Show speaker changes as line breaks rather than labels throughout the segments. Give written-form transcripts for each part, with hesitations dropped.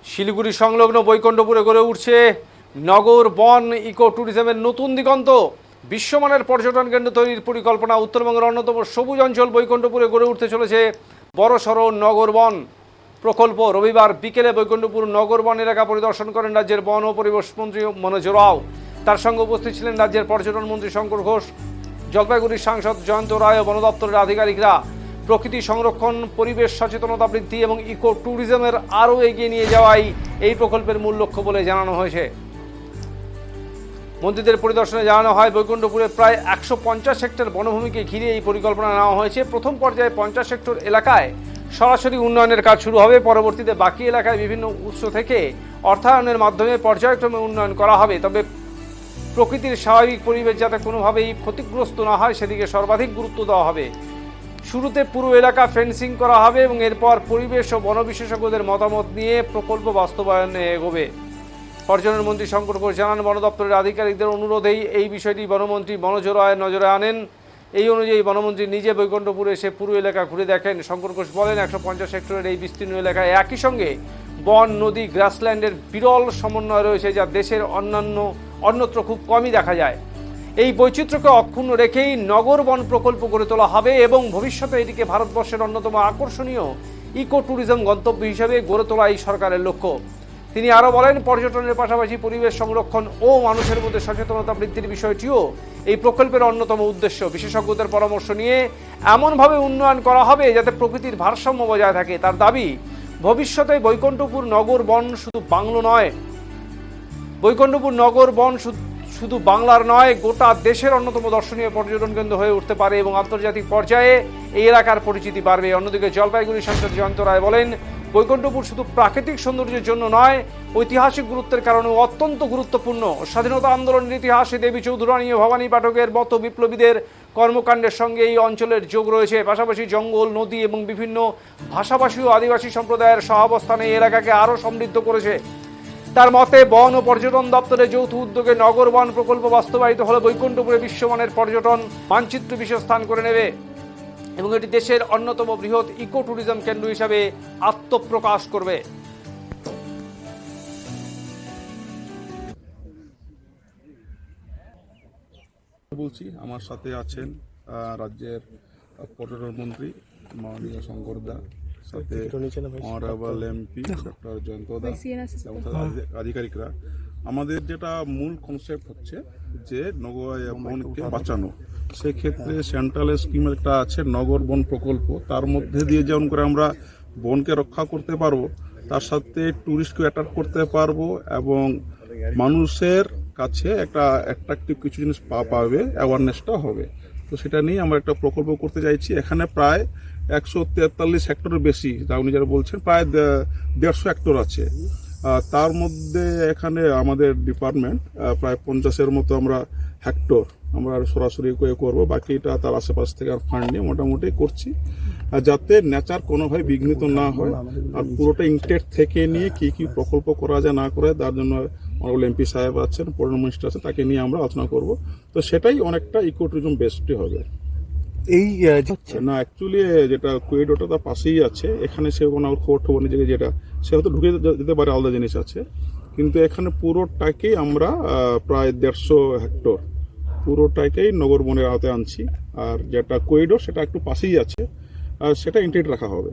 শিলিগুড়ি সংলগ্ন বৈকুণ্ঠপুরে গড়ে উঠছে নগর বন ইকো ট্যুরিজমের নতুন দিগন্ত। বিশ্বমানের পর্যটন কেন্দ্র তৈরির পরিকল্পনা। উত্তরবঙ্গের অন্যতম সবুজ অঞ্চল বৈকুণ্ঠপুরে গড়ে উঠতে চলেছে বড়সড় নগর বন প্রকল্প। রবিবার বিকেলে বৈকুণ্ঠপুর নগর বন এলাকা পরিদর্শন করেন রাজ্যের বন ও পরিবেশ মন্ত্রী মনোজ রাও। তার সঙ্গে উপস্থিত ছিলেন রাজ্যের পর্যটন মন্ত্রী শঙ্কর ঘোষ, জলপাইগুড়ির সাংসদ জয়ন্ত রায় ও বন দপ্তরের আধিকারিকরা। প্রকৃতি সংরক্ষণ, পরিবেশ সচেতনতা বৃদ্ধি এবং ইকো ট্যুরিজমের আরও এগিয়ে নিয়ে যাওয়াই এই প্রকল্পের মূল লক্ষ্য বলে জানানো হয়েছে। মন্ত্রীদের পরিদর্শনে জানানো হয়, বৈকুণ্ঠপুরে প্রায় 150 হেক্টর বনভূমিকে ঘিরে এই পরিকল্পনা নেওয়া হয়েছে। প্রথম পর্যায়ে 50 হেক্টর এলাকায় সরাসরি উন্নয়নের কাজ শুরু হবে। পরবর্তীতে বাকি এলাকায় বিভিন্ন উৎস থেকে অর্থায়নের মাধ্যমে পর্যায়ক্রমে উন্নয়ন করা হবে। তবে প্রকৃতির স্বাভাবিক পরিবেশ যাতে কোনোভাবেই ক্ষতিগ্রস্ত না হয় সেদিকে সর্বাধিক গুরুত্ব দেওয়া হবে। শুরুতে পুরো এলাকা ফেন্সিং করা হবে এবং এরপর পরিবেশ ও বন বিশেষজ্ঞদের মতামত নিয়ে প্রকল্প বাস্তবায়নে এগোবে। পর্যটন মন্ত্রী শঙ্কর ঘোষ জানান, বন দপ্তরের আধিকারিকদের অনুরোধেই এই বিষয়টি বনমন্ত্রী মনোজ রায়ের নজরে আনেন। এই অনুযায়ী বনমন্ত্রী নিজে বৈকুণ্ঠপুরে এসে পুরো এলাকা ঘুরে দেখেন। শঙ্কর ঘোষ বলেন, 150 হেক্টরের এই বিস্তীর্ণ এলাকায় একই সঙ্গে বন, নদী, গ্রাসল্যান্ডের বিরল সমন্বয় রয়েছে, যা দেশের অন্যত্র খুব কমই দেখা যায়। এই বৈচিত্র্যকে অক্ষুণ্ণ রেখেই নগর বন প্রকল্প গড়ে তোলা হবে এবং ভবিষ্যতে এটিকে ভারতবর্ষের অন্যতম আকর্ষণীয় ইকো ট্যুরিজম গন্তব্য হিসেবে গড়ে তোলা এই সরকারের লক্ষ্য। তিনি আরও বলেন, পর্যটনের পাশাপাশি পরিবেশ সংরক্ষণ ও মানুষের মধ্যে সচেতনতা বৃদ্ধির বিষয়টিও এই প্রকল্পের অন্যতম উদ্দেশ্য। বিশেষজ্ঞদের পরামর্শ নিয়ে এমনভাবে উন্নয়ন করা হবে যাতে প্রকৃতির ভারসাম্য বজায় থাকে। তার দাবি, ভবিষ্যতে বৈকুণ্ঠপুর নগর বন শুধু বৈকুণ্ঠপুর নগর বন শুধু বাংলার নয়, গোটা দেশের অন্যতম দর্শনীয় পর্যটন কেন্দ্র হয়ে উঠতে পারে এবং আন্তর্জাতিক পর্যায়ে এই এলাকার পরিচিতি বাড়বে। অন্যদিকে জলপাইগুড়ির সাংসদ জয়ন্ত রায় বলেন, বৈকুণ্ঠপুর শুধু প্রাকৃতিক সৌন্দর্যের জন্য নয়, ঐতিহাসিক গুরুত্বের কারণেও অত্যন্ত গুরুত্বপূর্ণ। স্বাধীনতা আন্দোলনের ইতিহাসে দেবী চৌধুরানী ও ভবানী পাঠকের মতো বিপ্লবীদের কর্মকাণ্ডের সঙ্গে এই অঞ্চলের যোগ রয়েছে। পাশাপাশি জঙ্গল, নদী এবং বিভিন্ন ভাষাভাষী ও আদিবাসী সম্প্রদায়ের সহাবস্থানে এই এলাকাকে আরও সমৃদ্ধ করেছে। তার মতে, বন ও পর্যটন দপ্তরের যৌথ উদ্যোগে নগর বন প্রকল্প বাস্তবায়িত হলে বৈকুণ্ঠপুরে বিশ্বমানের পর্যটন মানচিত্র বিশেষ স্থান করে নেবে এবং এটি দেশের অন্যতম বৃহৎ ইকো ট্যুরিজম কেন্দ্র হিসাবে আত্মপ্রকাশ করবে।
বলছি, আমার সাথে আছেন রাজ্যের পর্যটন মন্ত্রী মাননীয় শঙ্কর দা, সাথে অনারেবল এমপি ডক্টর জয়ন্ত দা এবং আধিকারিকরা। আমাদের যেটা মূল কনসেপ্ট হচ্ছে যে নগর বনকে বাঁচানো। সেক্ষেত্রে সেন্ট্রাল স্কিমের একটা আছে নগর বন প্রকল্প। তার মধ্যে দিয়ে যেমন করে আমরা বনকে রক্ষা করতে পারবো, তার সাথে ট্যুরিস্টকে অ্যাট্রাক্ট করতে পারবো এবং মানুষের কাছে একটা অ্যাট্রাকটিভ কিছু জিনিস পাবে, অ্যাওয়ারনেসটা হবে। তো সেটা নিয়ে আমরা একটা প্রকল্প করতে চাইছি। এখানে প্রায় 143 হেক্টরের বেশি, যা উনি যারা বলছেন, প্রায় 150 হেক্টর আছে। তার মধ্যে এখানে আমাদের ডিপার্টমেন্ট প্রায় 50-এর মতো আমরা হেক্টর আমরা সরাসরি করবো। বাকিটা তার আশেপাশ থেকে আর ফান্ড নিয়ে মোটামুটি করছি, যাতে নেচার কোনোভাবে বিঘ্নিত না হয়। আর পুরোটা ইন্টেক্ট থেকে নিয়ে কি কি প্রকল্প করা যায় না করা যায়, তার জন্য অনারেবল এমপি সাহেব আছেন, পর্যটন মিনিস্টার আছে, তাকে নিয়ে আমরা আলোচনা করব। তো সেটাই অনেকটা ইকো ট্যুরিজম বেসডই হবে।
এই
না, অ্যাকচুয়ালি যেটা কুয়েডোটা তার পাশেই আছে, এখানে সে কোনো খবর নিজেকে যেটা সে হয়তো ঢুকে যেতে পারে, আলাদা জিনিস আছে। কিন্তু এখানে পুরোটাকেই আমরা প্রায় 150 হেক্টর পুরোটাকেই নগর বনের আওতায় আনছি। আর যেটা কুয়েডো সেটা একটু পাশেই আছে, আর সেটা ইন্টিগ্রেট রাখা হবে।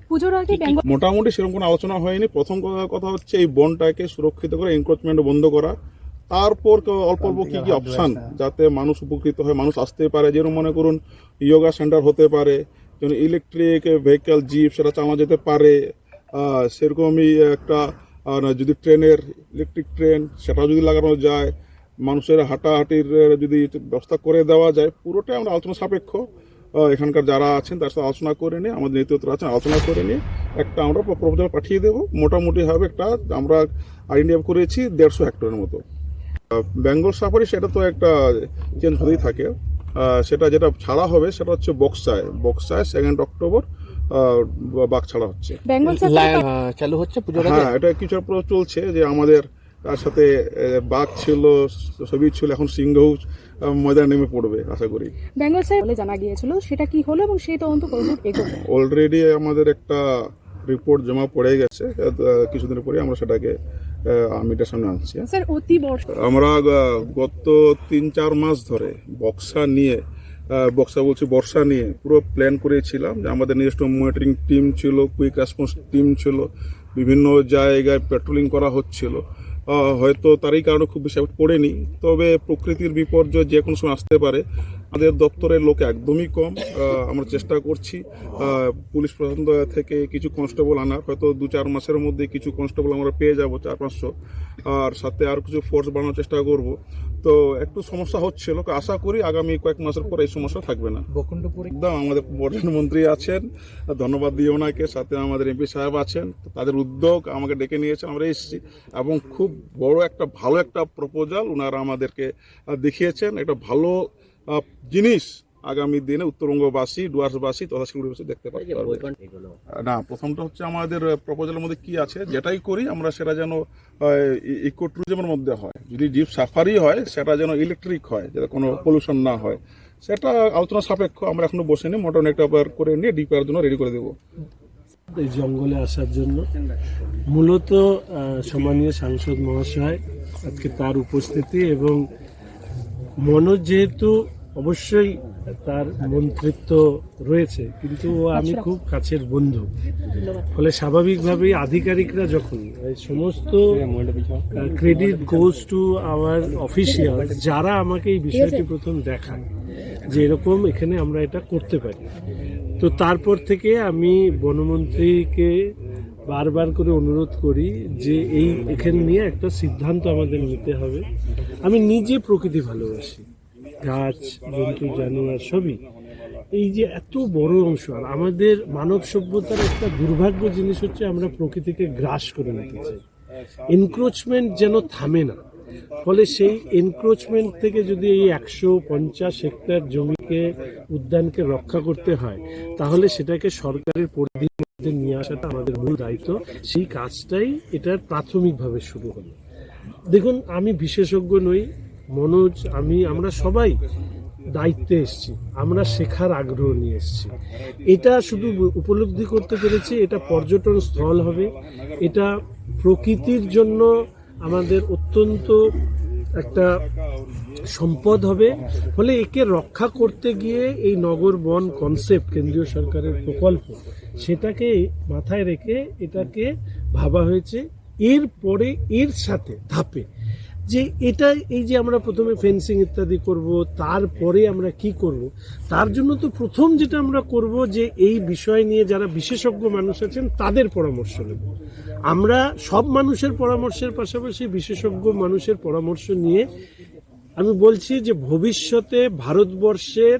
পুজোর আগে
মোটামুটি সেরকম কোনো আলোচনা হয়নি। প্রথম কথা হচ্ছে এই বনটাকে সুরক্ষিত করে এনক্রোচমেন্ট বন্ধ করা। তারপর অল্প অল্প কি কি অপশান যাতে মানুষ উপকৃত হয়, মানুষ আসতে পারে। যেরকম মনে করুন ইয়োগা সেন্টার হতে পারে, যেমন ইলেকট্রিক ভেহিক্যাল জিপ সেটা চালানো যেতে পারে। সেরকমই একটা যদি ট্রেনের ইলেকট্রিক ট্রেন সেটা যদি লাগানো যায়, মানুষের হাঁটাহাঁটির যদি ব্যবস্থা করে দেওয়া যায়, পুরোটাই আমরা আলোচনা সাপেক্ষ। এখানকার যারা আছেন তার সাথে আলোচনা করে নিয়ে, আমাদের নেতৃত্ব আছেন, আলোচনা করে নিয়ে একটা আমরা প্রপোজাল পাঠিয়ে দেবো। মোটামুটি হবে একটা আমরা আইডিয়া করেছি 150 হেক্টরের মতো। বেঙ্গল সাফারি সেটা তো একটা চেঞ্জ হতেই থাকে। সেটা যেটা ছাড়া হবে সেটা হচ্ছে বক্সায় 2 অক্টোবর বাঘ ছাড়া হচ্ছে,
চালু হচ্ছে পুজোর আগে।
হ্যাঁ, এটা কিছু চলছে যে আমাদের তার সাথে বাঘ ছিল, সবই ছিল, এখন সিংহ ময়দানে নেমে পড়বে আশা করি।
বেঙ্গল সাহেব বলে জানা গিয়েছিল, সেটা কি হলো এবং সেই তদন্ত কতদূর এগোবে?
অলরেডি আমাদের একটা রিপোর্ট জমা পড়ে গেছে, কিছুদিন পরে আমরা সেটাকে মিডিয়ার সামনে আনছি।
স্যার অতি বর্ষা
আমরা গত 3-4 মাস ধরে বর্ষা নিয়ে পুরো প্ল্যান করেছিলাম। যে আমাদের নিজস্ব মনিটরিং টিম ছিল, কুইক রেসপন্স টিম ছিল, বিভিন্ন জায়গায় পেট্রোলিং করা হচ্ছিল। হয়তো তারই কারণে খুব বেশি পড়েনি, তবে প্রকৃতির বিপর্যয় যে কোনো সময় আসতে পারে। আমাদের দপ্তরের লোক একদমই কম, আমরা চেষ্টা করছি পুলিশ প্রশাসন থেকে কিছু কনস্টেবল আনার, হয়তো 2-4 মাসের মধ্যে কিছু কনস্টেবল আমরা পেয়ে যাব 400-500, আর সাথে আর কিছু ফোর্স বাড়ানোর চেষ্টা করব। তো একটু সমস্যা হচ্ছিল, আশা করি আগামী কয়েক মাসের পর এই সমস্যা থাকবে না। একদম আমাদের প্রধানমন্ত্রী আছেন, ধন্যবাদ দিই ওনাকে, সাথে আমাদের এমপি সাহেব আছেন, তাদের উদ্যোগ আমাকে ডেকে নিয়েছেন, আমরা এসেছি এবং খুব বড় একটা ভালো একটা প্রপোজাল ওনারা আমাদেরকে দেখিয়েছেন। একটা ভালো জিনিস আগামী দিনে উত্তরবঙ্গবাসী, ডুয়ার্সবাসী তথা শিলিগুড়িবাসী দেখতে পাবে। না, প্রথমটা হচ্ছে আমাদের প্রপোজালের মধ্যে কি আছে, যেটাই করি আমরা সেটা যেন ইকো ট্যুরিজমের মধ্যে হয়। যদি জিপ সাফারি হয় সেটা যেন ইলেকট্রিক হয়, যাতে কোনো পলিউশন না হয়। সেটা আলোচনা সাপেক্ষ, আমরা এখনো বসিনি, মোটামুটি একটা করে নিয়ে ডিপিআর জন্য রেডি করে দেবো।
এই জঙ্গলে আসার জন্য মূলত সম্মানীয় সাংসদ মহাশয় আজকে তার উপস্থিতি, এবং মনোজ যেহেতু অবশ্যই তার মন্ত্রিত্ব রয়েছে, কিন্তু আমি খুব কাছের বন্ধু, ফলে স্বাভাবিকভাবেই আধিকারিকরা যখন এই সমস্ত credit goes to our official, যারা আমাকে এই বিষয়টি প্রথম দেখায় যে এরকম এখানে আমরা এটা করতে পারি। তো তারপর থেকে আমি বনমন্ত্রীকে বারবার করে অনুরোধ করি যে এখানে নিয়ে একটা সিদ্ধান্ত আমাদের নিতে হবে। আমি নিজে প্রকৃতি ভালোবাসি, গাছ, জন্তু, জানোয়ার সবই। এই যে এত বড় অংশ, আর আমাদের মানব সভ্যতার একটা দুর্ভাগ্য জিনিস হচ্ছে আমরা প্রকৃতিকে গ্রাস করে নিতে চাই। এনক্রোচমেন্ট যেন থামে না, ফলে সেই এনক্রোচমেন্ট থেকে যদি এই 150 হেক্টর জমিকে, উদ্যানকে রক্ষা করতে হয়, তাহলে সেটাকে সরকারের পরিধির মধ্যে নিয়ে আসাটা আমাদের মূল দায়িত্ব। সেই কাজটাই এটার প্রাথমিকভাবে শুরু হলো। দেখুন, আমি বিশেষজ্ঞ নই, মনোজ, আমরা সবাই দায়িত্বে এসেছি, আমরা শেখার আগ্রহ নিয়ে এসেছি। এটা শুধু উপলব্ধি করতে পেরেছি, এটা পর্যটন স্থল হবে, এটা প্রকৃতির জন্য আমাদের অত্যন্ত একটা সম্পদ হবে। ফলে একে রক্ষা করতে গিয়ে এই নগর বন কনসেপ্ট, কেন্দ্রীয় সরকারের প্রকল্প, সেটাকে মাথায় রেখে এটাকে ভাবা হয়েছে। এরপরে এর সাথে ধাপে যে এটা, এই যে আমরা প্রথমে ফেন্সিং ইত্যাদি করব, তারপরে আমরা কি করব, তার জন্য তো প্রথম যেটা আমরা করব যে এই বিষয় নিয়ে যারা বিশেষজ্ঞ মানুষ আছেন তাদের পরামর্শ নেব। আমরা সব মানুষের পরামর্শের পাশাপাশি বিশেষজ্ঞ মানুষের পরামর্শ নিয়ে আমি বলছি যে ভবিষ্যতে ভারতবর্ষের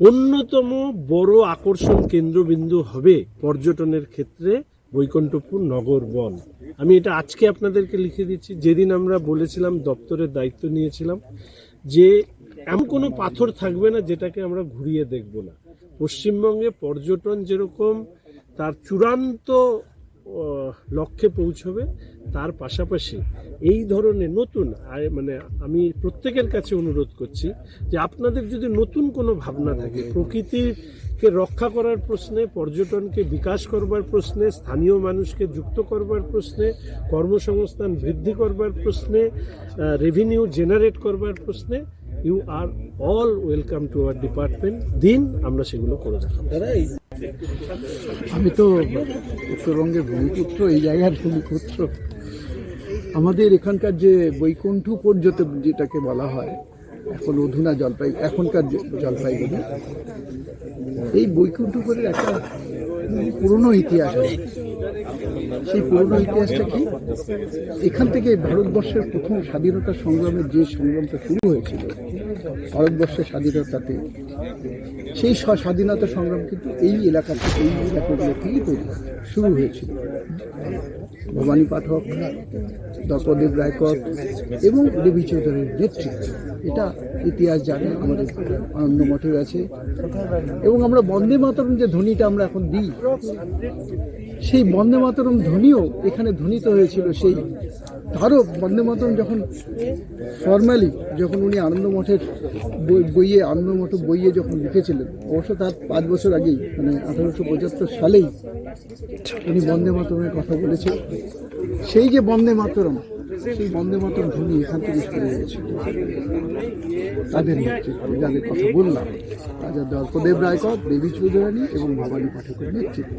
অন্যতম বড় আকর্ষণ কেন্দ্রবিন্দু হবে পর্যটনের ক্ষেত্রে বৈকুণ্ঠপুর নগর বন। আমি এটা আজকে আপনাদেরকে লিখে দিচ্ছি। যেদিন আমরা বলেছিলাম, দপ্তরের দায়িত্ব নিয়েছিলাম, যে এমন কোনো পাথর থাকবে না যেটাকে আমরা ঘুরিয়ে দেখব না। পশ্চিমবঙ্গে পর্যটন যেরকম তার চূড়ান্ত লক্ষ্যে পৌঁছবে, তার পাশাপাশি এই ধরনের নতুন, মানে আমি প্রত্যেকের কাছে অনুরোধ করছি যে আপনাদের যদি নতুন কোনো ভাবনা থাকে, প্রকৃতিকে রক্ষা করার প্রশ্নে, পর্যটনকে বিকাশ করবার প্রশ্নে, স্থানীয় মানুষকে যুক্ত করবার প্রশ্নে, কর্মসংস্থান বৃদ্ধি করবার প্রশ্নে, রেভিনিউ জেনারেট করবার প্রশ্নে, you are all welcome to our department. দিন আমরা সেগুলো করে দেখাবো।
আমি তো উত্তরবঙ্গের ভূমিপুত্র, এই জায়গার ভূমিপুত্র। আমাদের এখানকার যে বৈকুণ্ঠপুর যেটাকে বলা হয়, এখন অধুনা এখনকার জলপাইগুড়ি, এই বৈকুণ্ঠপুরের একটা পুরনো ইতিহাস আছে। সেই পুরনো ইতিহাসটা কি, এখান থেকে ভারতবর্ষের প্রথম স্বাধীনতা সংগ্রামের যে সংগ্রামটা শুরু হয়েছিল ভারতবর্ষের স্বাধীনতাতে, সেই স্বাধীনতা সংগ্রাম কিন্তু এই এলাকাগুলো থেকেই শুরু হয়েছিল। ভবানী পাঠক, দ্রৌপদেব রায়কর এবং দেবী চৌধুরীর নেতৃত্বে, এটা ইতিহাস জানে, আমাদের আনন্দমঠে আছে। এবং আমরা বন্দে মাতরম যে ধ্বনিটা আমরা এখন দিই, সেই বন্দে মাতরম ধ্বনিও এখানে ধ্বনিত হয়েছিল। সেই তারও বন্দে মাতরম যখন ফর্মালি যখন উনি আনন্দ মঠের বইয়ে যখন লিখেছিলেন, অবশ্য তার 5 বছর আগেই, মানে 1875 সালেই উনি বন্দে মাতরমের কথা বলেছেন। সেই যে বন্দে মাতরম, সেই বন্দে মাতরম ধ্বনি এখান থেকে শুরু হয়েছিল। তাদের নেতৃত্বে, যাদের কথা বললাম, রাজা দর্পদেব রায়কর, দেবী চৌধুরানী এবং ভবানী পাঠকের নেতৃত্বে।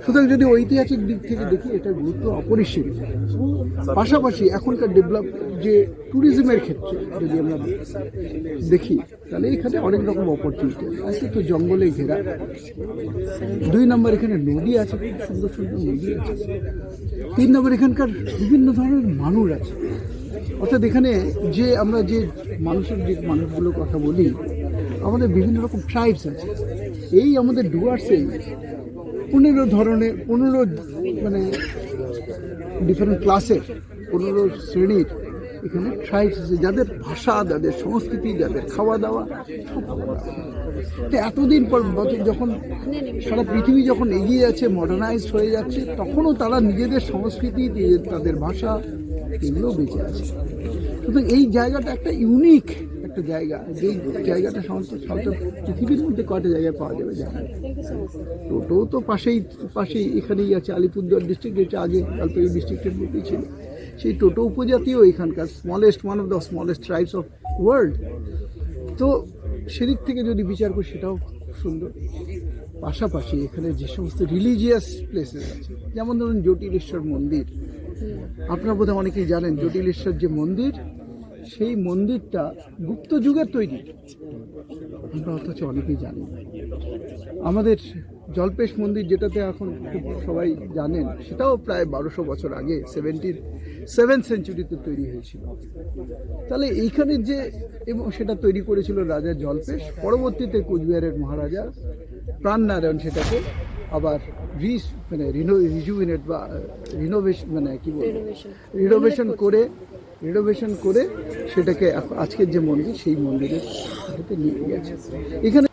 সুতরাং যদি ঐতিহাসিক দিক থেকে দেখি, এটার গুরুত্ব অপরিসীম। পাশাপাশি এখনকার ডেভেলপ যে ট্যুরিজমের ক্ষেত্রে যদি আমরা দেখি, তাহলে এখানে অনেক রকম অপরচুনিটি আছে। তো জঙ্গলে ঘেরা, 2 নম্বর এখানে নদী আছে, খুব সুন্দর সুন্দর নদী আছে। 3 নম্বর এখানকার বিভিন্ন ধরনের মানুষ আছে। অর্থাৎ এখানে যে আমরা যে মানুষগুলো কথা বলি, আমাদের বিভিন্ন রকম ট্রাইবস আছে। এই আমাদের ডুয়ার্সে 15 মানে ডিফারেন্ট ক্লাসের 15 শ্রেণীর এখানে ট্রাইবস আছে, যাদের ভাষা, যাদের সংস্কৃতি, যাদের খাওয়া দাওয়া সব আলাদা। তো এতদিন পর যখন সারা পৃথিবী যখন এগিয়ে যাচ্ছে, মডার্নাইজড হয়ে যাচ্ছে, তখনও তারা নিজেদের সংস্কৃতি, তাদের ভাষা এগুলো বেঁচে আছে। সুতরাং এই জায়গাটা একটা ইউনিক একটা জায়গা। যেই জায়গাটা সমস্ত পৃথিবীর মধ্যে কয়টা জায়গায় পাওয়া যাবে জানা। টোটো তো পাশেই এখানেই আছে, আলিপুরদুয়ার ডিস্ট্রিক্ট, যেটা আগে জলপাইগুড়ি ডিস্ট্রিক্টের মধ্যেই ছিল। সেই টোটো উপজাতিও এখানকার one of the smallest tribes of world. তো সেদিক থেকে যদি বিচার করি, সেটাও সুন্দর। পাশাপাশি এখানে যে সমস্ত রিলিজিয়াস প্লেসেস আছে, যেমন ধরুন জটিলেশ্বর মন্দির। আপনারা বোধহয় অনেকেই জানেন, জটিলেশ্বর যে মন্দির, সেই মন্দিরটা গুপ্ত যুগের তৈরি, আমরা অথচ অনেকেই জানি না। আমাদের জল্পেশ মন্দির, যেটাতে এখন খুব সবাই জানেন, সেটাও প্রায় 1200 বছর আগে 7th সেঞ্চুরিতে তৈরি হয়েছিল। তাহলে এইখানে যে, এবং সেটা তৈরি করেছিল রাজা জল্পেশ। পরবর্তীতে কোচবিহারের মহারাজা প্রাণনারায়ণ সেটাকে আবার রিজুভিনেট বা রিনোভেশন, মানে কি বলবো, রিনোভেশন করে সেটাকে আজকের যে মন্দির, সেই মন্দিরের সাথে নিয়ে গেছে। এখানে